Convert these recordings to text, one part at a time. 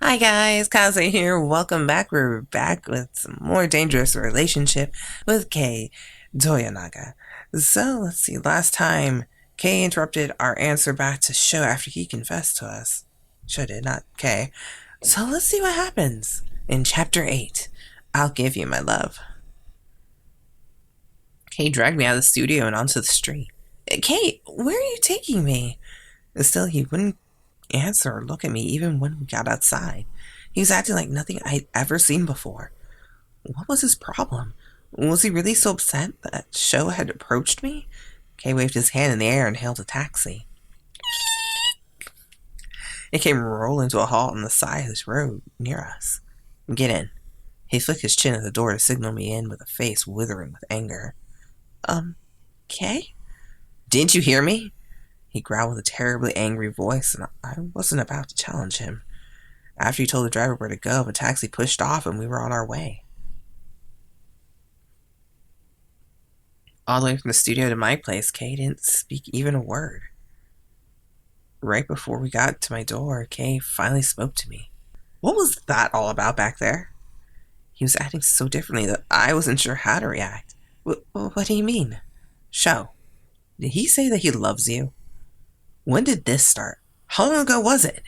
Hi guys, Kaze here. Welcome back. We're back with some more dangerous relationship with Kei Toyonaga. So let's see. Last time Kei interrupted our answer back to Sho after he confessed to us. Sho did, not Kei. So let's see what happens in chapter 8. I'll give you my love. Kei dragged me out of the studio and onto the street. Kei, where are you taking me? Still, he wouldn't answer or look at me even when we got outside. He was acting like nothing I'd ever seen before. What was his problem? Was he really so upset that Sho had approached me? Kei waved his hand in the air and hailed a taxi. It came rolling to a halt on the side of this road near us. Get in. He flicked his chin at the door to signal me in with a face withering with anger. Kei? Didn't you hear me? He growled with a terribly angry voice, and I wasn't about to challenge him. After he told the driver where to go, the taxi pushed off and we were on our way. All the way from the studio to my place, Kei didn't speak even a word. Right before we got to my door, Kei finally spoke to me. What was that all about back there? He was acting so differently that I wasn't sure how to react. What do you mean? Sho, did he say that he loves you? When did this start? How long ago was it?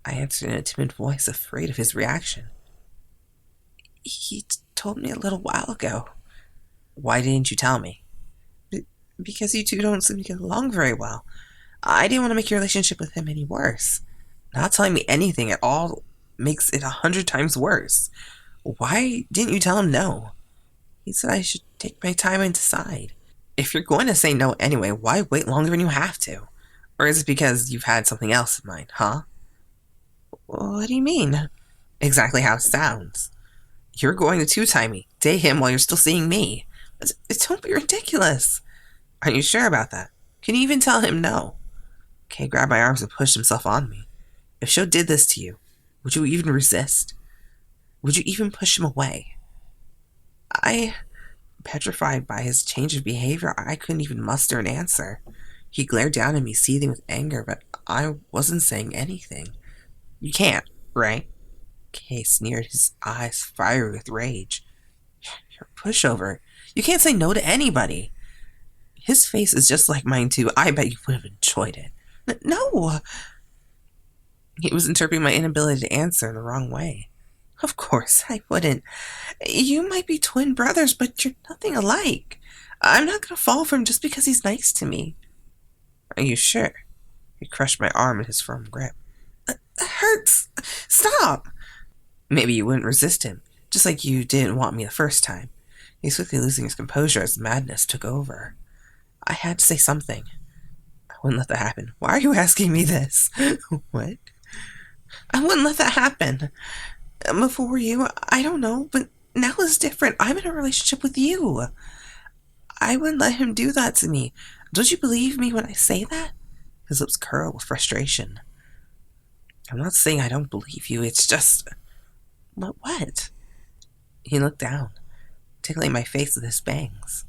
I answered in a timid voice, afraid of his reaction. He told me a little while ago. Why didn't you tell me? Because you two don't seem to get along very well. I didn't want to make your relationship with him any worse. Not telling me anything at all makes it 100 times worse. Why didn't you tell him no? He said I should take my time and decide. If you're going to say no anyway, why wait longer than you have to? Or is it because you've had something else in mind, huh? What do you mean? Exactly how it sounds. You're going to two-time me, date him while you're still seeing me. Don't be ridiculous. Are you sure about that? Can you even tell him no? Kei grabbed my arms and pushed himself on me. If Sho did this to you, would you even resist? Would you even push him away? Petrified by his change of behavior, I couldn't even muster an answer. He glared down at me, seething with anger, but I wasn't saying anything. You can't, right? Kei sneered, his eyes fiery with rage. You're a pushover. You can't say no to anybody. His face is just like mine, too. I bet you would have enjoyed it. No! He was interpreting my inability to answer in the wrong way. Of course, I wouldn't. You might be twin brothers, but you're nothing alike. I'm not going to fall for him just because he's nice to me. Are you sure? He crushed my arm in his firm grip. It hurts. Stop! Maybe you wouldn't resist him, just like you didn't want me the first time. He was quickly losing his composure as madness took over. I had to say something. I wouldn't let that happen. Why are you asking me this? What? I wouldn't let that happen. Before you, I don't know, but now it's different. I'm in a relationship with you. I wouldn't let him do that to me. Don't you believe me when I say that? His lips curled with frustration. I'm not saying I don't believe you, it's just... What? He looked down, tickling my face with his bangs.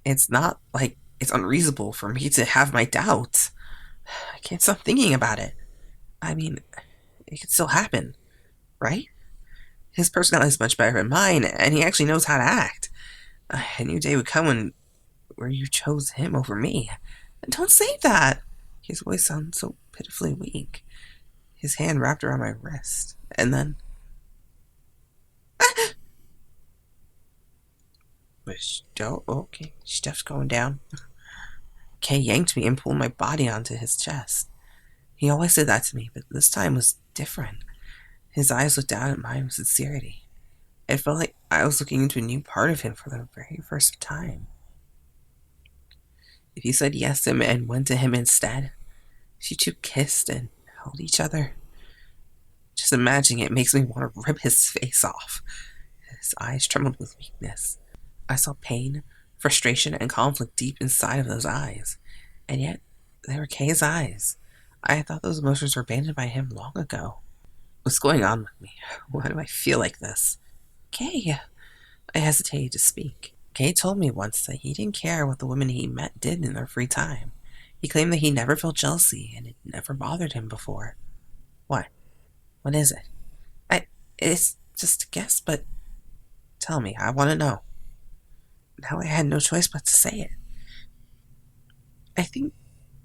It's not like it's unreasonable for me to have my doubts. I can't stop thinking about it. I mean, it could still happen, right? His personality is much better than mine, and he actually knows how to act. A new day would come where you chose him over me. Don't say that! His voice sounds so pitifully weak. His hand wrapped around my wrist, and then... Okay, stuff's going down. Kei yanked me and pulled my body onto his chest. He always did that to me, but this time was different. His eyes looked down at mine with sincerity. It felt like I was looking into a new part of him for the very first time. If he said yes to him and went to him instead, if you two kissed and held each other, just imagining it makes me want to rip his face off. His eyes trembled with weakness. I saw pain, frustration, and conflict deep inside of those eyes, and yet they were Kei's eyes. I thought those emotions were abandoned by him long ago. What's going on with me? Why do I feel like this? Kei, I hesitated to speak. Kei told me once that he didn't care what the women he met did in their free time. He claimed that he never felt jealousy, and it never bothered him before. What? What is it? It's just a guess, but tell me, I want to know. Now I had no choice but to say it. I think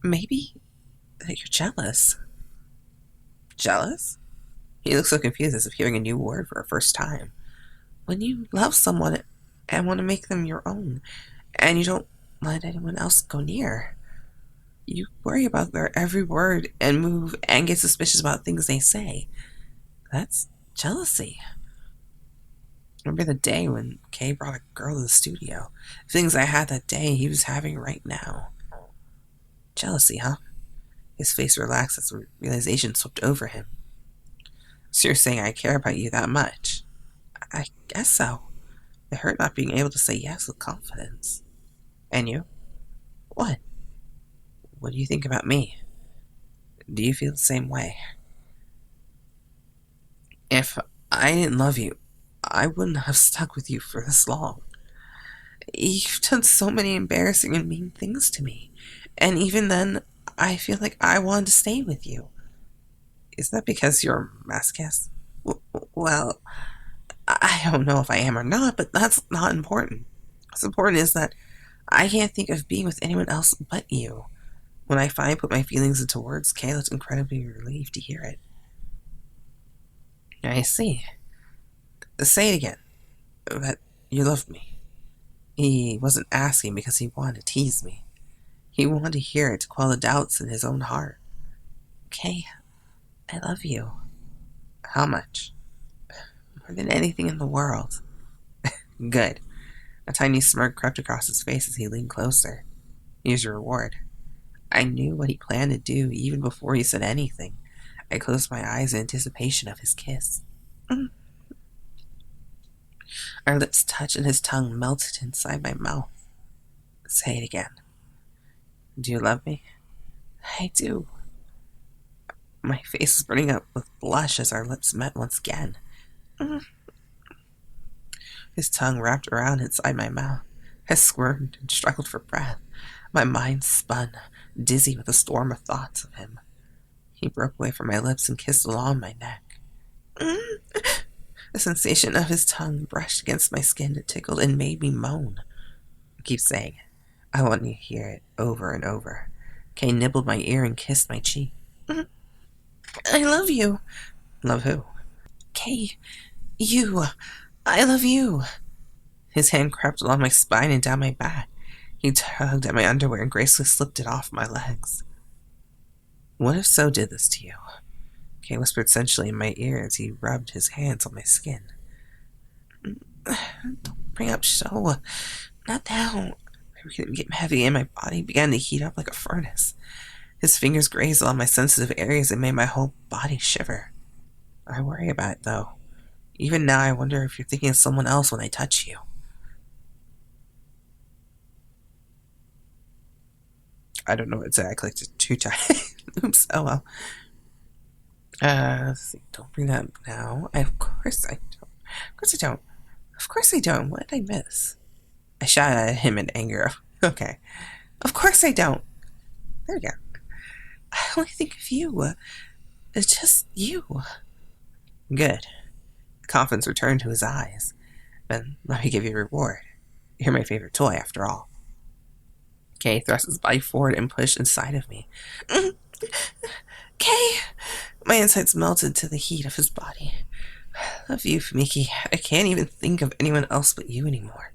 maybe that you're jealous. Jealous? He looks so confused as if hearing a new word for a first time. When you love someone and want to make them your own, and you don't let anyone else go near, you worry about their every word and move and get suspicious about things they say. That's jealousy. Remember the day when Kei brought a girl to the studio? Things I had that day he was having right now. Jealousy, huh? His face relaxed as the realization swept over him. So you're saying I care about you that much? I guess so. It hurt not being able to say yes with confidence. And you? What? What do you think about me? Do you feel the same way? If I didn't love you, I wouldn't have stuck with you for this long. You've done so many embarrassing and mean things to me. And even then, I feel like I wanted to stay with you. Is that because you're a masochist? Well, I don't know if I am or not, but that's not important. What's important is that I can't think of being with anyone else but you. When I finally put my feelings into words, Kay looked incredibly relieved to hear it. I see. Say it again. That you loved me. He wasn't asking because he wanted to tease me. He wanted to hear it to quell the doubts in his own heart. Kay, I love you. How much? More than anything in the world. Good. A tiny smirk crept across his face as he leaned closer. Here's your reward. I knew what he planned to do even before he said anything. I closed my eyes in anticipation of his kiss. Our lips touched and his tongue melted inside my mouth. Say it again. Do you love me? I do. My face was burning up with blush as our lips met once again. His tongue wrapped around inside my mouth. I squirmed and struggled for breath. My mind spun, dizzy with a storm of thoughts of him. He broke away from my lips and kissed along my neck. The sensation of his tongue brushed against my skin. It tickled and made me moan. Keep saying it. I want you to hear it over and over. Kay nibbled my ear and kissed my cheek. I love you. Love who? Kay, you. I love you. His hand crept along my spine and down my back. He tugged at my underwear and gracefully slipped it off my legs. What if So did this to you? Kay whispered sensually in my ear as he rubbed his hands on my skin. Don't bring up So. Not now. My breathing became heavy and my body began to heat up like a furnace. His fingers grazed along my sensitive areas and made my whole body shiver. I worry about it, though. Even now, I wonder if you're thinking of someone else when I touch you. I don't know what to say. I clicked it 2 times. Oops. Oh well. Let's see. Don't bring that up now. Of course I don't. Of course I don't. Of course I don't. What did I miss? I shot at him in anger. Okay. Of course I don't. There we go. I only think of you. It's just you. Good. The confidence returned to his eyes. Then let me give you a reward. You're my favorite toy, after all. Kay thrust his body forward and pushed inside of me. Kay! My insides melted to the heat of his body. I love you, Fumiki. I can't even think of anyone else but you anymore.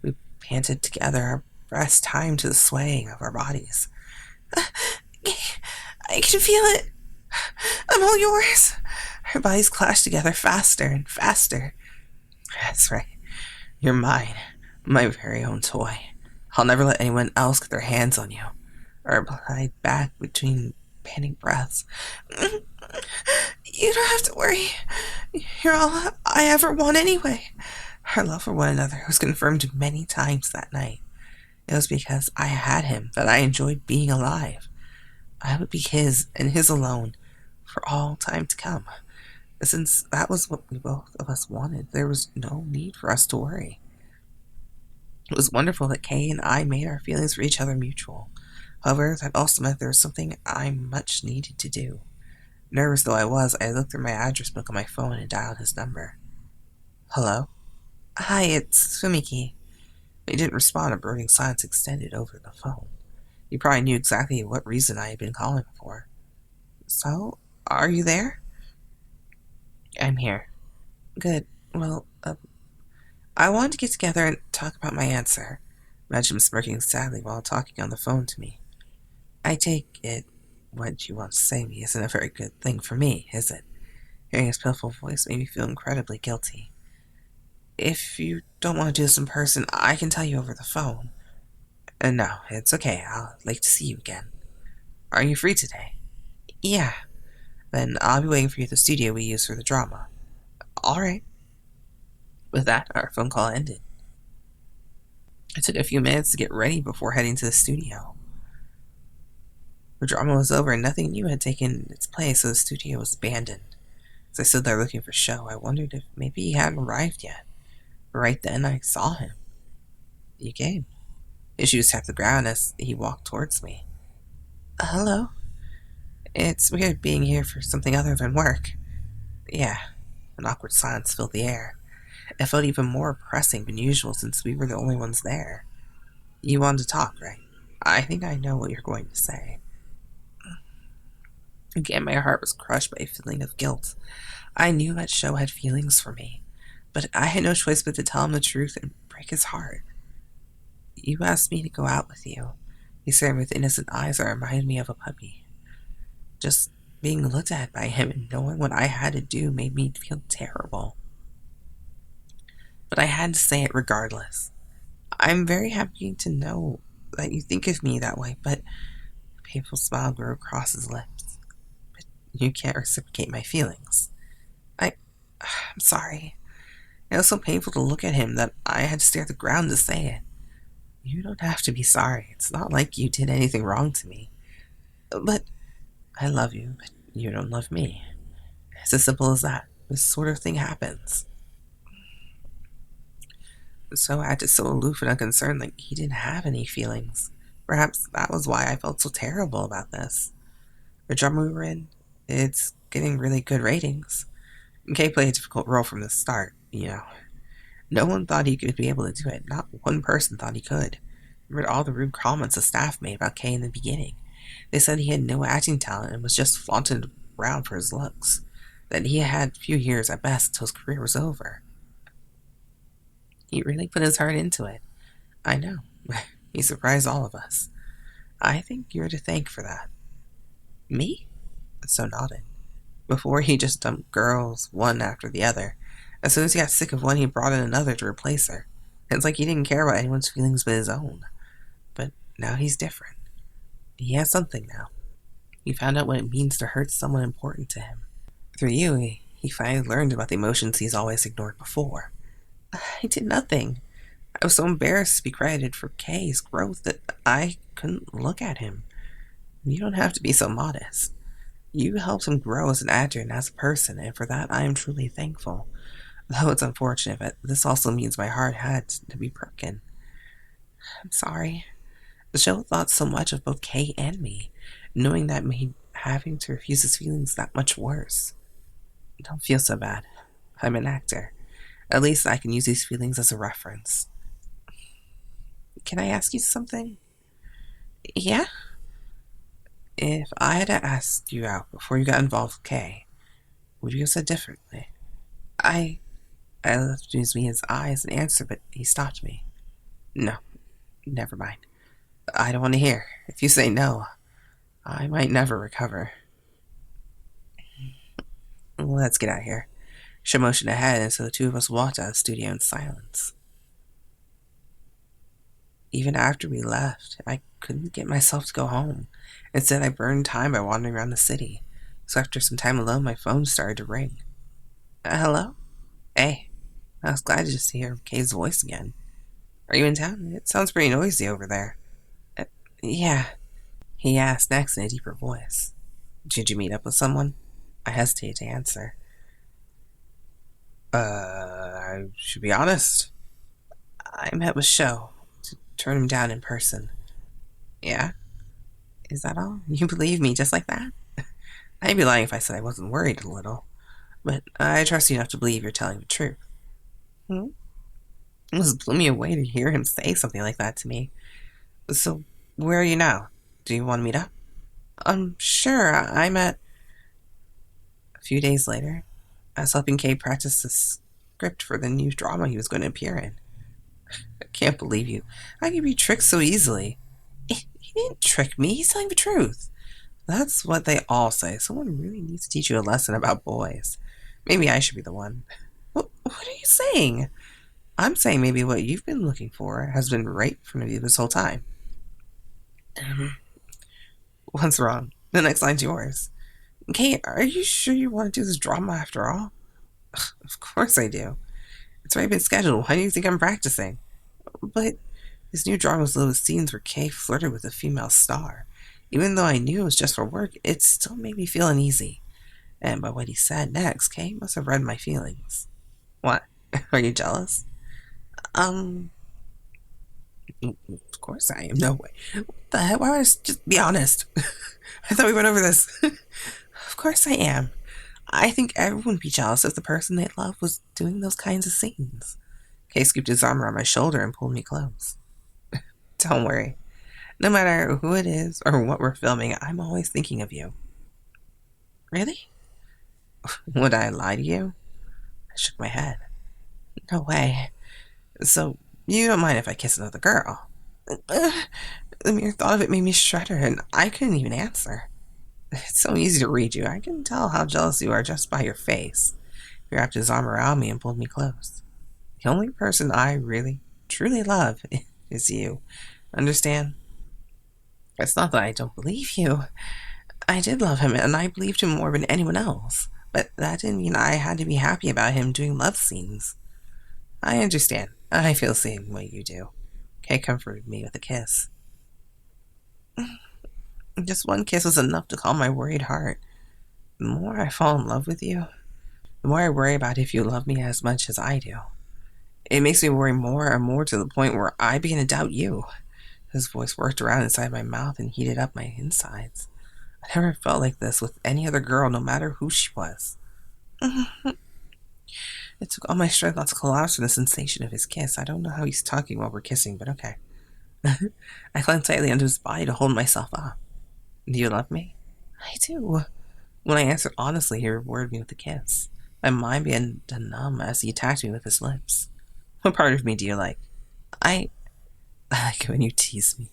We panted together, our breaths timed to the swaying of our bodies. I can feel it. I'm all yours. Our bodies clashed together faster and faster. That's right. You're mine. My very own toy. I'll never let anyone else get their hands on you. I replied back between panting breaths. You don't have to worry. You're all I ever want anyway. Our love for one another was confirmed many times that night. It was because I had him that I enjoyed being alive. I would be his and his alone for all time to come. Since that was what we both of us wanted, there was no need for us to worry. It was wonderful that Kay and I made our feelings for each other mutual. However, that also meant there was something I much needed to do. Nervous though I was, I looked through my address book on my phone and dialed his number. Hello? Hi, it's Sumiki. He didn't respond. A brooding silence extended over the phone. He probably knew exactly what reason I had been calling for. So, are you there? I'm here. Good. Well, I wanted to get together and talk about my answer. Imagine him smirking sadly while talking on the phone to me. I take it what you want to say to me isn't a very good thing for me, is it? Hearing his pitiful voice made me feel incredibly guilty. If you don't want to do this in person, I can tell you over the phone. No, it's okay. I'll like to see you again. Are you free today? Yeah. Then I'll be waiting for you at the studio we use for the drama. Alright. With that, our phone call ended. It took a few minutes to get ready before heading to the studio. The drama was over and nothing new had taken its place, so the studio was abandoned. As I stood there looking for Sho, I wondered if maybe he hadn't arrived yet. But right then, I saw him. He came. His shoes tapped the ground as he walked towards me. Hello? It's weird being here for something other than work. Yeah. An awkward silence filled the air. It felt even more oppressing than usual since we were the only ones there. You wanted to talk, right? I think I know what you're going to say. Again, my heart was crushed by a feeling of guilt. I knew that Sho had feelings for me, but I had no choice but to tell him the truth and break his heart. You asked me to go out with you. He stared with innocent eyes that reminded me of a puppy. Just being looked at by him and knowing what I had to do made me feel terrible. But I had to say it regardless. I'm very happy to know that you think of me that way, but a painful smile grew across his lips. But you can't reciprocate my feelings. I'm sorry. It was so painful to look at him that I had to stare at the ground to say it. You don't have to be sorry. It's not like you did anything wrong to me. But I love you, but you don't love me. It's as simple as that. This sort of thing happens. So I acted so aloof and unconcerned, like he didn't have any feelings. Perhaps that was why I felt so terrible about this. The drama we were in, it's getting really good ratings. Kei played a difficult role from the start, you know. No one thought he could be able to do it. Not one person thought he could. I read all the rude comments the staff made about Kei in the beginning. They said he had no acting talent and was just flaunted around for his looks. That he had a few years at best until his career was over. He really put his heart into it. I know. He surprised all of us. I think you're to thank for that. Me? So nodded. Before, he just dumped girls one after the other. As soon as he got sick of one, he brought in another to replace her. It's like he didn't care about anyone's feelings but his own. But now he's different. He has something now. He found out what it means to hurt someone important to him. Through you, he finally learned about the emotions he's always ignored before. I did nothing. I was so embarrassed to be credited for Kei's growth that I couldn't look at him. You don't have to be so modest. You helped him grow as an actor and as a person, and for that I am truly thankful. Though it's unfortunate, but this also means my heart had to be broken. I'm sorry. The show thought so much of both Kei and me, knowing that made having to refuse his feelings that much worse. Don't feel so bad. I'm an actor. At least I can use these feelings as a reference. Can I ask you something? Yeah? If I had asked you out before you got involved with Kei, would you have said differently? I left to use me his eyes and answer, but he stopped me. No, never mind. I don't want to hear. If you say no, I might never recover. Let's get out of here. She motioned ahead, and so the two of us walked out of the studio in silence. Even after we left, I couldn't get myself to go home. Instead, I burned time by wandering around the city. So after some time alone, my phone started to ring. Hello? Hey. I was glad to just hear Kei's voice again. Are you in town? It sounds pretty noisy over there. Yeah, he asked next in a deeper voice. Did you meet up with someone? I hesitated to answer. I should be honest. I met with Sho to turn him down in person. Yeah? Is that all? You believe me just like that? I'd be lying if I said I wasn't worried a little, but I trust you enough to believe you're telling the truth. Hmm? It just blew me away to hear him say something like that to me. So, where are you now? Do you want to meet up? Sure. I'm at. A few days later, I was helping Kei practice the script for the new drama he was going to appear in. I can't believe you. I can be tricked so easily. He didn't trick me. He's telling the truth. That's what they all say. Someone really needs to teach you a lesson about boys. Maybe I should be the one. What are you saying? I'm saying maybe what you've been looking for has been right in front of you this whole time. What's wrong? The next line's yours. Kate, are you sure you want to do this drama after all? Of course I do. It's already been scheduled. Why do you think I'm practicing? But this new drama was loaded with scenes where Kay flirted with a female star. Even though I knew it was just for work, it still made me feel uneasy. And by what he said next, Kay must have read my feelings. What? Are you jealous? Of course I am. No way. What the heck? Why would I just be honest? I thought we went over this. Of course I am. I think everyone would be jealous if the person they love was doing those kinds of scenes. Kay scooped his arm around my shoulder and pulled me close. Don't worry. No matter who it is or what we're filming, I'm always thinking of you. Really? Would I lie to you? I shook my head. No way. So, you don't mind if I kiss another girl? The mere thought of it made me shudder, and I couldn't even answer. It's so easy to read you. I can tell how jealous you are just by your face. He wrapped his arm around me and pulled me close. The only person I really, truly love is you. Understand? It's not that I don't believe you. I did love him, and I believed him more than anyone else. But that didn't mean I had to be happy about him doing love scenes. I understand. I feel the same way you do. Kay comforted me with a kiss. Just one kiss was enough to calm my worried heart. The more I fall in love with you, the more I worry about if you love me as much as I do. It makes me worry more and more to the point where I begin to doubt you. His voice worked around inside my mouth and heated up my insides. I never felt like this with any other girl, no matter who she was. It took all my strength not to collapse from the sensation of his kiss. I don't know how he's talking while we're kissing, but okay. I clung tightly onto his body to hold myself up. Do you love me? I do. When I answered honestly, he rewarded me with a kiss. My mind began to numb as he attacked me with his lips. What part of me do you like? I like when you tease me.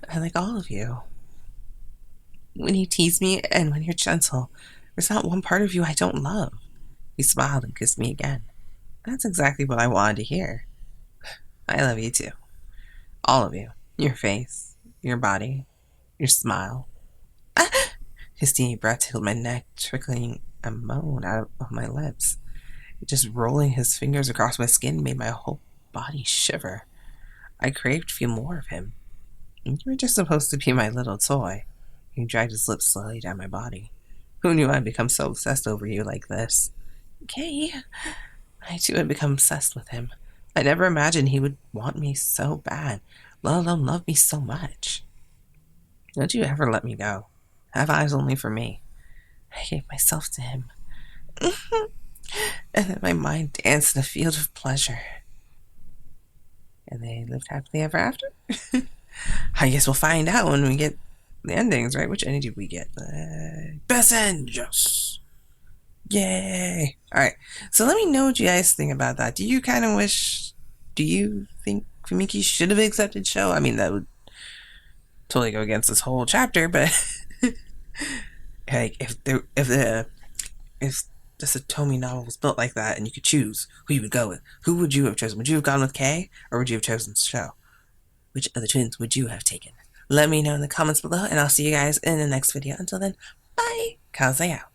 I like all of you. When you tease me and when you're gentle, there's not one part of you I don't love. He smiled and kissed me again. That's exactly what I wanted to hear. I love you too. All of you. Your face, your body, your smile. His steamy breath tickled my neck, trickling a moan out of my lips. Just rolling his fingers across my skin made my whole body shiver. I craved to feel more of him. You were just supposed to be my little toy. He dragged his lips slowly down my body. Who knew I'd become so obsessed over you like this? Kay, I too had become obsessed with him. I never imagined he would want me so bad, let alone love me so much. Don't you ever let me go. Have eyes only for me. I gave myself to him. And then my mind danced in a field of pleasure. And they lived happily ever after? I guess we'll find out when we get the endings, right? Which ending did we get? Best end! Yes! Yay! Alright, so let me know what you guys think about that. Do you think Fumiki should have accepted Sho? I mean, that would totally go against this whole chapter, but like, if the Satomi novel was built like that and you could choose who you would go with, who would you have chosen? Would you have gone with Kei, or would you have chosen Sho? Which of the twins would you have taken? Let me know in the comments below, and I'll see you guys in the next video. Until then, bye! Kaze out.